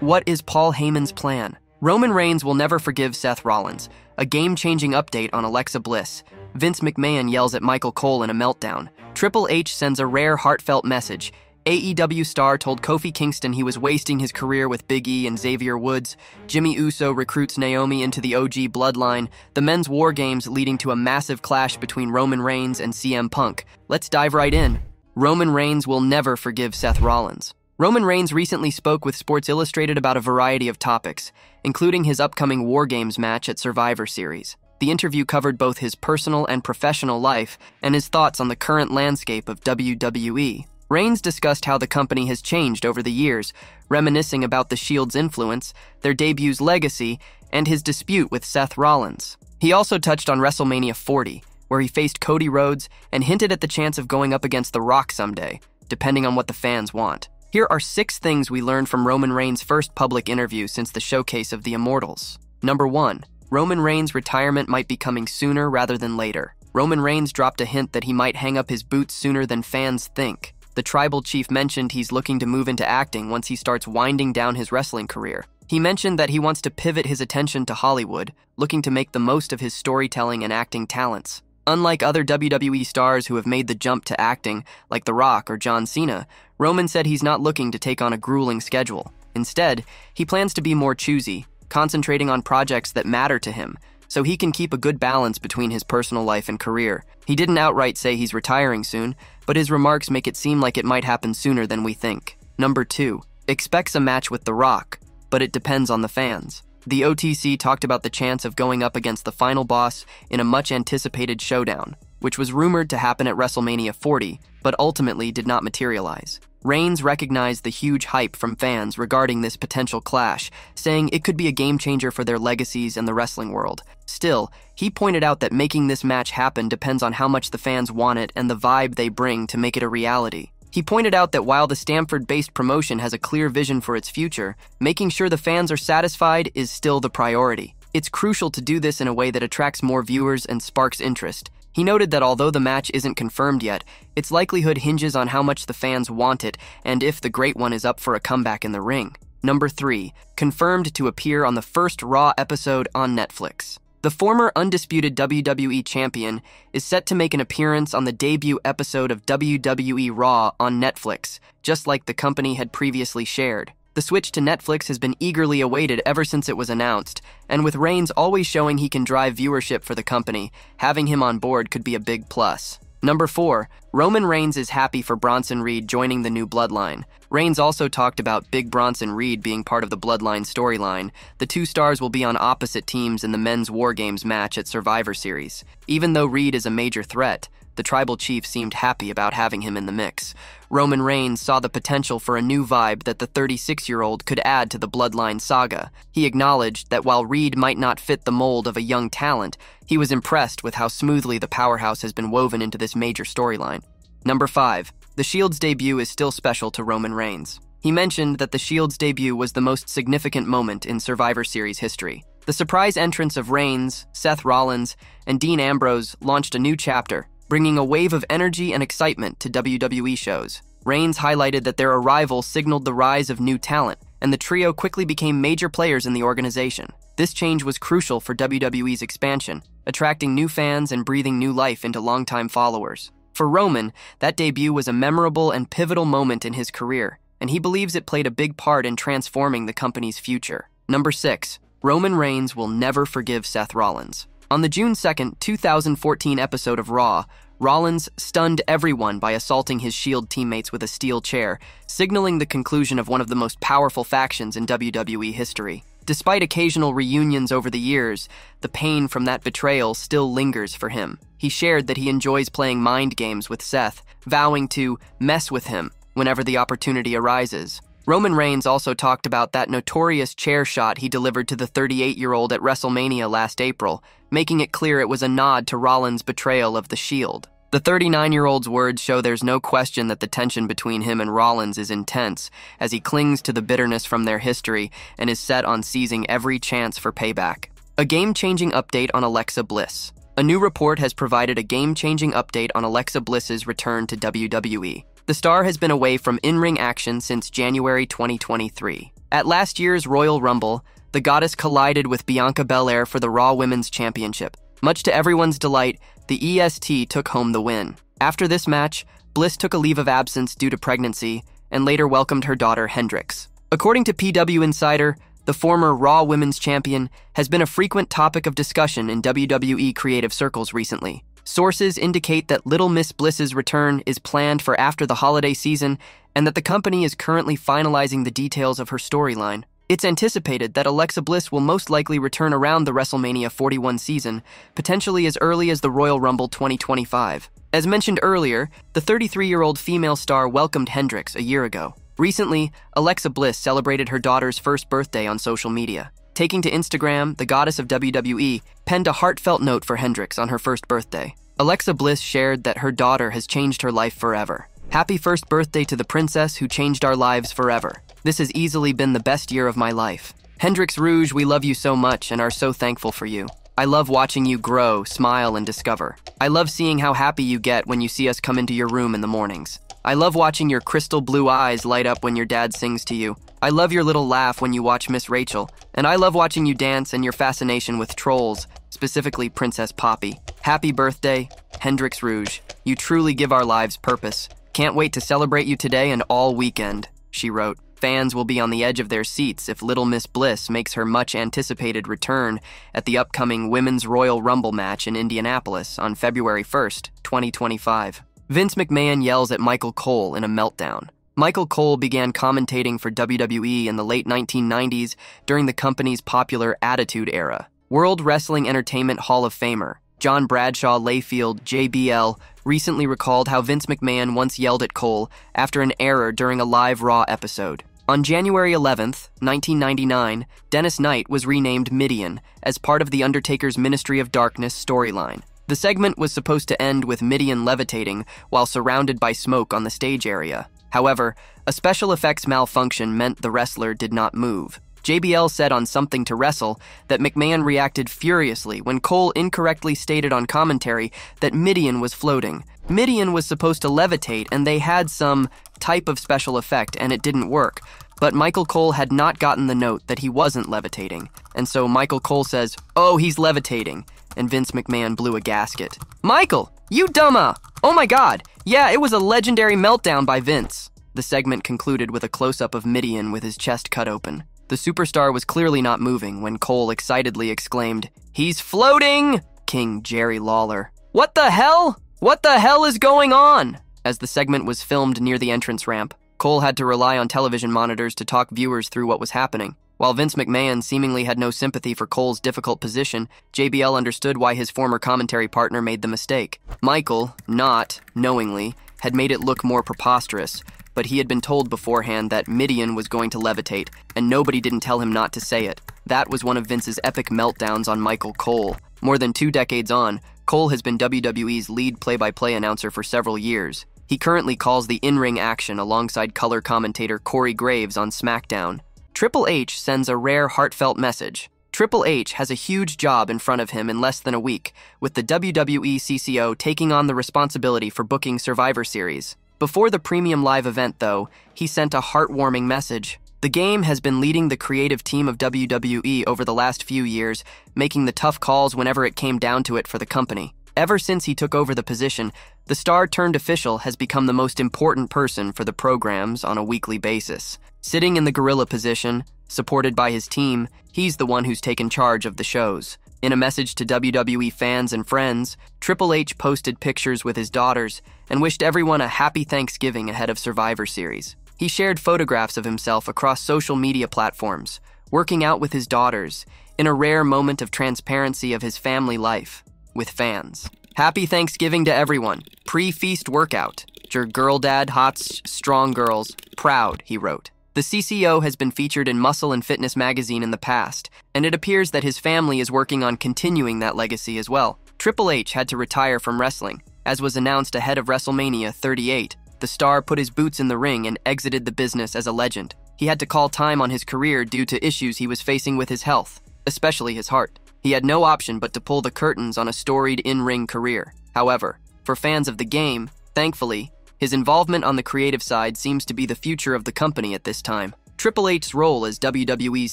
What is Paul Heyman's plan? Roman Reigns will never forgive Seth Rollins. A game-changing update on Alexa Bliss. Vince McMahon yells at Michael Cole in a meltdown. Triple H sends a rare heartfelt message. AEW star told Kofi Kingston he was wasting his career with Big E and Xavier Woods. Jimmy Uso recruits Naomi into the OG Bloodline. The men's WarGames leading to a massive clash between Roman Reigns and CM Punk. Let's dive right in. Roman Reigns will never forgive Seth Rollins. Roman Reigns recently spoke with Sports Illustrated about a variety of topics, including his upcoming WarGames match at Survivor Series. The interview covered both his personal and professional life and his thoughts on the current landscape of WWE. Reigns discussed how the company has changed over the years, reminiscing about the Shield's influence, their debut's legacy, and his dispute with Seth Rollins. He also touched on WrestleMania 40, where he faced Cody Rhodes and hinted at the chance of going up against The Rock someday, depending on what the fans want. Here are 6 things we learned from Roman Reigns' first public interview since the showcase of the Immortals. Number 1. Roman Reigns' retirement might be coming sooner rather than later. Roman Reigns dropped a hint that he might hang up his boots sooner than fans think. The tribal chief mentioned he's looking to move into acting once he starts winding down his wrestling career. He mentioned that he wants to pivot his attention to Hollywood, looking to make the most of his storytelling and acting talents. Unlike other WWE stars who have made the jump to acting, like The Rock or John Cena, Roman said he's not looking to take on a grueling schedule. Instead, he plans to be more choosy, concentrating on projects that matter to him, so he can keep a good balance between his personal life and career. He didn't outright say he's retiring soon, but his remarks make it seem like it might happen sooner than we think. Number 2. Expects a match with The Rock, but it depends on the fans. The OTC talked about the chance of going up against the final boss in a much-anticipated showdown, which was rumored to happen at WrestleMania 40, but ultimately did not materialize. Reigns recognized the huge hype from fans regarding this potential clash, saying it could be a game-changer for their legacies and the wrestling world. Still, he pointed out that making this match happen depends on how much the fans want it and the vibe they bring to make it a reality. He pointed out that while the Stamford-based promotion has a clear vision for its future, making sure the fans are satisfied is still the priority. It's crucial to do this in a way that attracts more viewers and sparks interest. He noted that although the match isn't confirmed yet, its likelihood hinges on how much the fans want it and if the Great One is up for a comeback in the ring. Number 3. Confirmed to appear on the first Raw episode on Netflix. The former undisputed WWE champion is set to make an appearance on the debut episode of WWE Raw on Netflix, just like the company had previously shared. The switch to Netflix has been eagerly awaited ever since it was announced, and with Reigns always showing he can drive viewership for the company, having him on board could be a big plus. Number 4. Roman Reigns is happy for Bronson Reed joining the new Bloodline. Reigns also talked about Big Bronson Reed being part of the Bloodline storyline. The two stars will be on opposite teams in the men's WarGames match at Survivor Series. Even though Reed is a major threat, the tribal chief seemed happy about having him in the mix. Roman Reigns saw the potential for a new vibe that the 36-year-old could add to the Bloodline saga. He acknowledged that while Reed might not fit the mold of a young talent, he was impressed with how smoothly the powerhouse has been woven into this major storyline. Number 5. The Shield's debut is still special to Roman Reigns. He mentioned that the Shield's debut was the most significant moment in Survivor Series history. The surprise entrance of Reigns, Seth Rollins, and Dean Ambrose launched a new chapter, bringing a wave of energy and excitement to WWE shows. Reigns highlighted that their arrival signaled the rise of new talent, and the trio quickly became major players in the organization. This change was crucial for WWE's expansion, attracting new fans and breathing new life into longtime followers. For Roman, that debut was a memorable and pivotal moment in his career, and he believes it played a big part in transforming the company's future. Number 6. Roman Reigns will never forgive Seth Rollins. On the June 2, 2014 episode of Raw, Rollins stunned everyone by assaulting his Shield teammates with a steel chair, signaling the conclusion of one of the most powerful factions in WWE history. Despite occasional reunions over the years, the pain from that betrayal still lingers for him. He shared that he enjoys playing mind games with Seth, vowing to mess with him whenever the opportunity arises. Roman Reigns also talked about that notorious chair shot he delivered to the 38-year-old at WrestleMania last April, making it clear it was a nod to Rollins' betrayal of the Shield. The 39-year-old's words show there's no question that the tension between him and Rollins is intense, as he clings to the bitterness from their history and is set on seizing every chance for payback. A game-changing update on Alexa Bliss. A new report has provided a game-changing update on Alexa Bliss's return to WWE. The star has been away from in-ring action since January 2023. At last year's Royal Rumble, the goddess collided with Bianca Belair for the Raw Women's Championship. Much to everyone's delight, the EST took home the win. After this match, Bliss took a leave of absence due to pregnancy and later welcomed her daughter Hendrix. According to PW Insider, the former Raw Women's Champion has been a frequent topic of discussion in WWE creative circles recently. Sources indicate that Little Miss Bliss's return is planned for after the holiday season and that the company is currently finalizing the details of her storyline. It's anticipated that Alexa Bliss will most likely return around the WrestleMania 41 season, potentially as early as the Royal Rumble 2025. As mentioned earlier, the 33-year-old female star welcomed Hendrix a year ago. Recently, Alexa Bliss celebrated her daughter's first birthday on social media. Taking to Instagram, the goddess of WWE penned a heartfelt note for Hendrix on her first birthday. Alexa Bliss shared that her daughter has changed her life forever. Happy first birthday to the princess who changed our lives forever. This has easily been the best year of my life. Hendrix Rouge, we love you so much and are so thankful for you. I love watching you grow, smile, and discover. I love seeing how happy you get when you see us come into your room in the mornings. I love watching your crystal blue eyes light up when your dad sings to you. I love your little laugh when you watch Miss Rachel. And I love watching you dance and your fascination with trolls, specifically Princess Poppy. Happy birthday, Hendrix Rouge. You truly give our lives purpose. Can't wait to celebrate you today and all weekend, she wrote. Fans will be on the edge of their seats if Little Miss Bliss makes her much-anticipated return at the upcoming Women's Royal Rumble match in Indianapolis on February 1st, 2025. Vince McMahon yells at Michael Cole in a meltdown. Michael Cole began commentating for WWE in the late 1990s during the company's popular Attitude Era. World Wrestling Entertainment Hall of Famer John Bradshaw Layfield, JBL, recently recalled how Vince McMahon once yelled at Cole after an error during a live Raw episode. On January 11th, 1999, Dennis Knight was renamed Midian as part of The Undertaker's Ministry of Darkness storyline. The segment was supposed to end with Midian levitating while surrounded by smoke on the stage area. However, a special effects malfunction meant the wrestler did not move. JBL said on Something to Wrestle that McMahon reacted furiously when Cole incorrectly stated on commentary that Midian was floating. Midian was supposed to levitate and they had some type of special effect and it didn't work. But Michael Cole had not gotten the note that he wasn't levitating. And so Michael Cole says, "Oh, he's levitating." And Vince McMahon blew a gasket. "Michael, you dumma! Oh my god, yeah, it was a legendary meltdown by Vince." The segment concluded with a close-up of Midian with his chest cut open. The superstar was clearly not moving when Cole excitedly exclaimed, "He's floating!" King Jerry Lawler. "What the hell? What the hell is going on?" As the segment was filmed near the entrance ramp, Cole had to rely on television monitors to talk viewers through what was happening. While Vince McMahon seemingly had no sympathy for Cole's difficult position, JBL understood why his former commentary partner made the mistake. Michael, not knowingly, had made it look more preposterous, but he had been told beforehand that Midian was going to levitate, and nobody didn't tell him not to say it. That was one of Vince's epic meltdowns on Michael Cole. More than 2 decades on, Cole has been WWE's lead play-by-play announcer for several years. He currently calls the in-ring action alongside color commentator Corey Graves on SmackDown. Triple H sends a rare heartfelt message. Triple H has a huge job in front of him in less than a week, with the WWE CCO taking on the responsibility for booking Survivor Series. Before the premium live event, though, he sent a heartwarming message. The game has been leading the creative team of WWE over the last few years, making the tough calls whenever it came down to it for the company. Ever since he took over the position, the star-turned-official has become the most important person for the programs on a weekly basis. Sitting in the gorilla position, supported by his team, he's the one who's taken charge of the shows. In a message to WWE fans and friends, Triple H posted pictures with his daughters and wished everyone a happy Thanksgiving ahead of Survivor Series. He shared photographs of himself across social media platforms, working out with his daughters, in a rare moment of transparency of his family life with fans. "Happy Thanksgiving to everyone. Pre-feast workout. Your girl dad, hot, strong girls. Proud," he wrote. The CCO has been featured in Muscle and Fitness magazine in the past, and it appears that his family is working on continuing that legacy as well. Triple H had to retire from wrestling, as was announced ahead of WrestleMania 38. The star put his boots in the ring and exited the business as a legend. He had to call time on his career due to issues he was facing with his health, especially his heart. He had no option but to pull the curtains on a storied in-ring career. However, for fans of the game, thankfully, his involvement on the creative side seems to be the future of the company at this time. Triple H's role as WWE's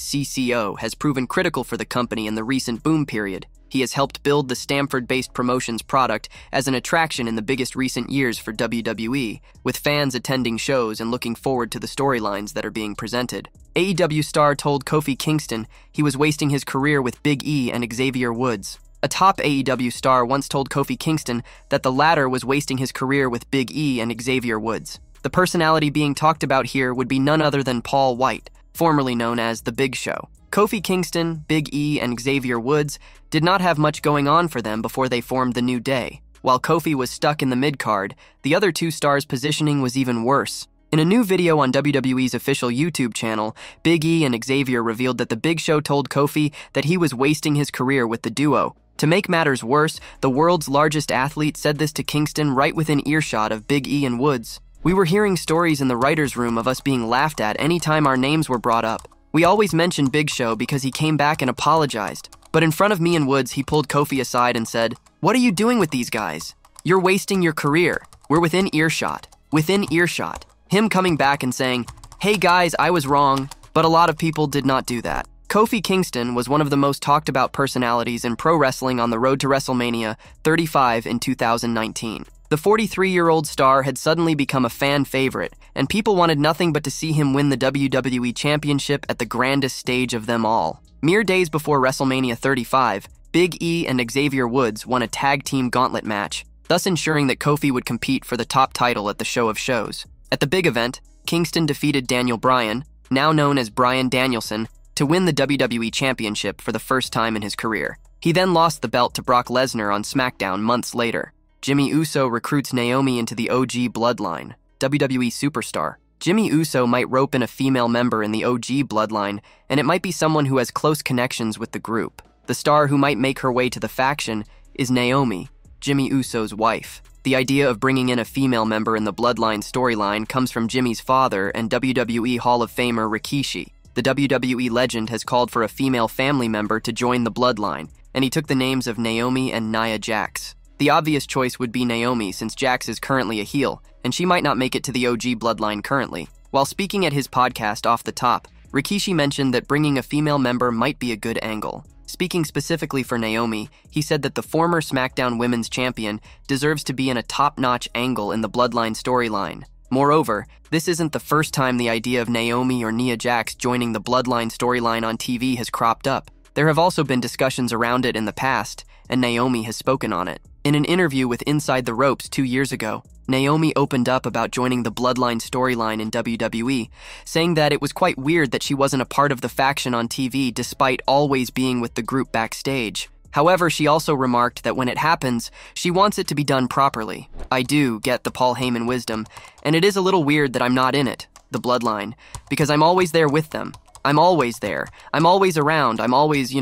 CCO has proven critical for the company in the recent boom period. He has helped build the Stamford-based promotions product as an attraction in the biggest recent years for WWE, with fans attending shows and looking forward to the storylines that are being presented. AEW star told Kofi Kingston he was wasting his career with Big E and Xavier Woods. A top AEW star once told Kofi Kingston that the latter was wasting his career with Big E and Xavier Woods. The personality being talked about here would be none other than Paul White, formerly known as The Big Show. Kofi Kingston, Big E, and Xavier Woods did not have much going on for them before they formed the New Day. While Kofi was stuck in the mid-card, the other two stars' positioning was even worse. In a new video on WWE's official YouTube channel, Big E and Xavier revealed that The Big Show told Kofi that he was wasting his career with the duo. To make matters worse, the world's largest athlete said this to Kingston right within earshot of Big E and Woods. "We were hearing stories in the writer's room of us being laughed at any time our names were brought up. We always mentioned Big Show because he came back and apologized. But in front of me and Woods, he pulled Kofi aside and said, 'What are you doing with these guys? You're wasting your career.' We're within earshot. Within earshot. Him coming back and saying, 'Hey guys, I was wrong,' but a lot of people did not do that." Kofi Kingston was one of the most talked about personalities in pro wrestling on the road to WrestleMania 35 in 2019. The 43-year-old star had suddenly become a fan favorite, and people wanted nothing but to see him win the WWE Championship at the grandest stage of them all. Mere days before WrestleMania 35, Big E and Xavier Woods won a tag team gauntlet match, thus ensuring that Kofi would compete for the top title at the Show of Shows. At the big event, Kingston defeated Daniel Bryan, now known as Bryan Danielson, to win the WWE Championship for the first time in his career. He then lost the belt to Brock Lesnar on SmackDown months later. Jimmy Uso recruits Naomi into the OG Bloodline. WWE superstar Jimmy Uso might rope in a female member in the OG Bloodline, and it might be someone who has close connections with the group. The star who might make her way to the faction is Naomi, Jimmy Uso's wife. The idea of bringing in a female member in the Bloodline storyline comes from Jimmy's father and WWE Hall of Famer Rikishi. The WWE legend has called for a female family member to join the Bloodline, and he took the names of Naomi and Nia Jax. The obvious choice would be Naomi, since Jax is currently a heel, and she might not make it to the OG Bloodline currently. While speaking at his podcast Off the Top, Rikishi mentioned that bringing a female member might be a good angle. Speaking specifically for Naomi, he said that the former SmackDown Women's Champion deserves to be in a top-notch angle in the Bloodline storyline. Moreover, this isn't the first time the idea of Naomi or Nia Jax joining the Bloodline storyline on TV has cropped up. There have also been discussions around it in the past, and Naomi has spoken on it. In an interview with Inside the Ropes 2 years ago, Naomi opened up about joining the Bloodline storyline in WWE, saying that it was quite weird that she wasn't a part of the faction on TV despite always being with the group backstage. However, she also remarked that when it happens, she wants it to be done properly. "I do get the Paul Heyman wisdom, and it is a little weird that I'm not in it, the Bloodline, because I'm always there with them. I'm always there. I'm always around. I'm always,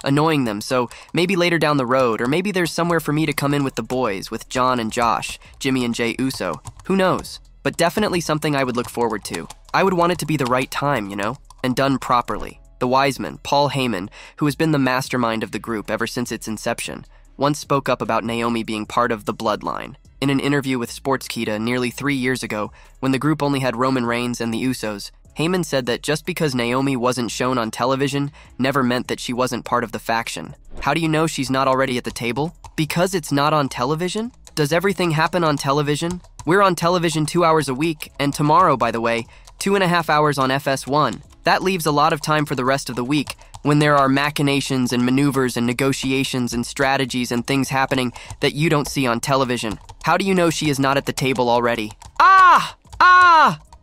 annoying them. So maybe later down the road, or maybe there's somewhere for me to come in with the boys, with John and Josh, Jimmy and Jey Uso. Who knows? But definitely something I would look forward to. I would want it to be the right time, and done properly." The Wiseman, Paul Heyman, who has been the mastermind of the group ever since its inception, once spoke up about Naomi being part of the Bloodline. In an interview with Sportskeeda nearly 3 years ago, when the group only had Roman Reigns and the Usos, Heyman said that just because Naomi wasn't shown on television never meant that she wasn't part of the faction. How do you know she's not already at the table? Because it's not on television? Does everything happen on television? We're on television 2 hours a week, and tomorrow, by the way, 2.5 hours on FS1. That leaves a lot of time for the rest of the week, when there are machinations and maneuvers and negotiations and strategies and things happening that you don't see on television. How do you know she is not at the table already?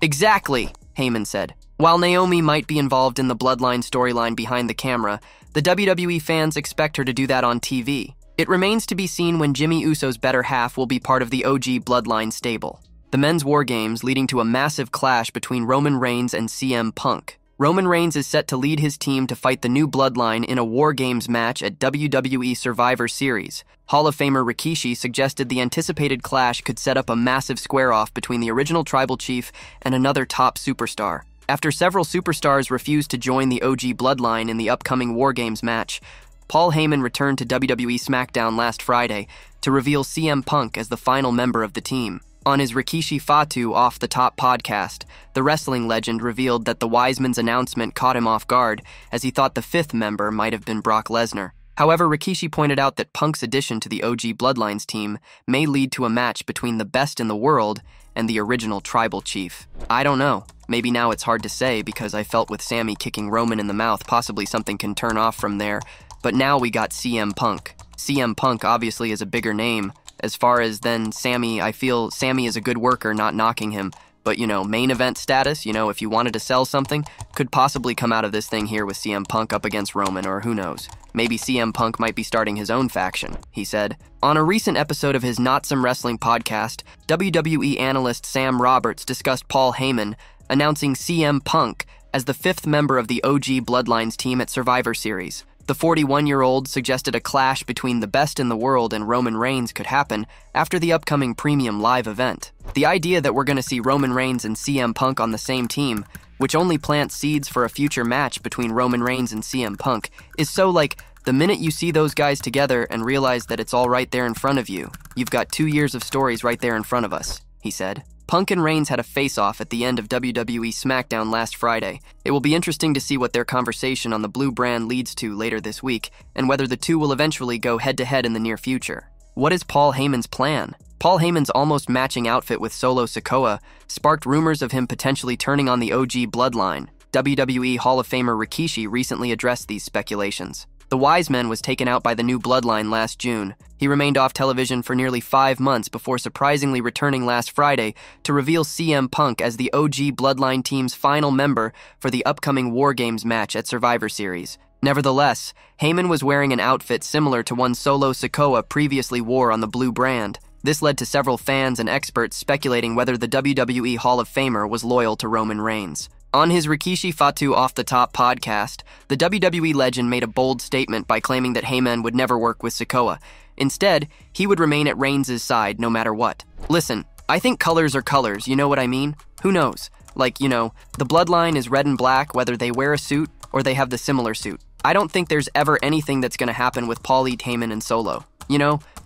Exactly, Heyman said. While Naomi might be involved in the Bloodline storyline behind the camera, the WWE fans expect her to do that on TV. It remains to be seen when Jimmy Uso's better half will be part of the OG Bloodline stable. The men's WarGames leading to a massive clash between Roman Reigns and CM Punk. Roman Reigns is set to lead his team to fight the new Bloodline in a WarGames match at WWE Survivor Series. Hall of Famer Rikishi suggested the anticipated clash could set up a massive square-off between the original Tribal Chief and another top superstar. After several superstars refused to join the OG Bloodline in the upcoming WarGames match, Paul Heyman returned to WWE SmackDown last Friday to reveal CM Punk as the final member of the team. On his Rikishi Fatu Off the Top podcast, the wrestling legend revealed that the Wiseman's announcement caught him off guard, as he thought the fifth member might have been Brock Lesnar. However, Rikishi pointed out that Punk's addition to the OG Bloodlines team may lead to a match between the best in the world and the original tribal chief. I don't know. Maybe now it's hard to say because I felt with Sami kicking Roman in the mouth, possibly something can turn off from there. But now we got CM Punk. CM Punk obviously is a bigger name. As far as then Sami, I feel Sami is a good worker, not knocking him. But, main event status, if you wanted to sell something, could possibly come out of this thing here with CM Punk up against Roman, or who knows. Maybe CM Punk might be starting his own faction, he said. On a recent episode of his Not Some Wrestling podcast, WWE analyst Sam Roberts discussed Paul Heyman announcing CM Punk as the fifth member of the OG Bloodlines team at Survivor Series. The 41-year-old suggested a clash between the best in the world and Roman Reigns could happen after the upcoming premium live event. The idea that we're going to see Roman Reigns and CM Punk on the same team, which only plants seeds for a future match between Roman Reigns and CM Punk, is so like, the minute you see those guys together and realize that it's all right there in front of you, you've got 2 years of stories right there in front of us, he said. Punk and Reigns had a face-off at the end of WWE SmackDown last Friday. It will be interesting to see what their conversation on the blue brand leads to later this week, and whether the two will eventually go head-to-head in the near future. What is Paul Heyman's plan? Paul Heyman's almost matching outfit with Solo Sikoa sparked rumors of him potentially turning on the OG Bloodline. WWE Hall of Famer Rikishi recently addressed these speculations. The Wise Man was taken out by the new Bloodline last June. He remained off television for nearly 5 months before surprisingly returning last Friday to reveal CM Punk as the OG Bloodline team's final member for the upcoming WarGames match at Survivor Series. Nevertheless, Heyman was wearing an outfit similar to one Solo Sikoa previously wore on the blue brand. This led to several fans and experts speculating whether the WWE Hall of Famer was loyal to Roman Reigns. On his Rikishi Fatu Off the Top podcast, the WWE legend made a bold statement by claiming that Heyman would never work with Sikoa. Instead, he would remain at Reigns' side no matter what. Listen, I think colors are colors, you know what I mean? Who knows? Like, the Bloodline is red and black whether they wear a suit or they have the similar suit. I don't think there's ever anything that's going to happen with Paul Heyman and Solo.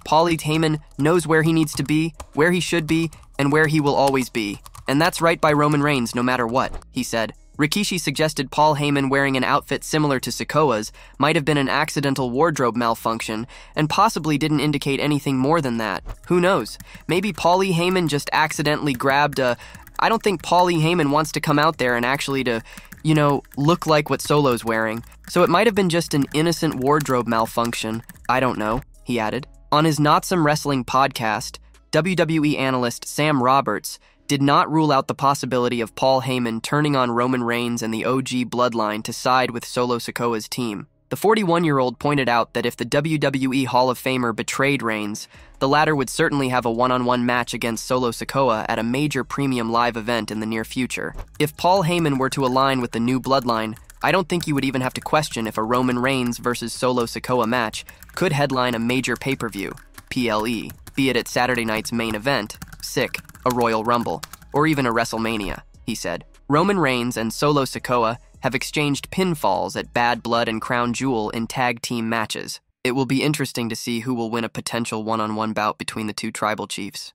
Paul Heyman knows where he needs to be, where he should be, and where he will always be. And that's right by Roman Reigns no matter what, he said. Rikishi suggested Paul Heyman wearing an outfit similar to Sikoa's might have been an accidental wardrobe malfunction and possibly didn't indicate anything more than that. Who knows? Maybe Paul Heyman just accidentally grabbed a... I don't think Paul Heyman wants to come out there and actually to, look like what Solo's wearing. So it might have been just an innocent wardrobe malfunction. I don't know, he added. On his Not Some Wrestling podcast, WWE analyst Sam Roberts did not rule out the possibility of Paul Heyman turning on Roman Reigns and the OG Bloodline to side with Solo Sikoa's team. The 41-year-old pointed out that if the WWE Hall of Famer betrayed Reigns, the latter would certainly have a one-on-one match against Solo Sikoa at a major premium live event in the near future. If Paul Heyman were to align with the new Bloodline, I don't think you would even have to question if a Roman Reigns versus Solo Sikoa match could headline a major pay-per-view, PLE, be it at Saturday night's main event, SICK, a Royal Rumble, or even a WrestleMania, he said. Roman Reigns and Solo Sikoa have exchanged pinfalls at Bad Blood and Crown Jewel in tag team matches. It will be interesting to see who will win a potential one-on-one bout between the two tribal chiefs.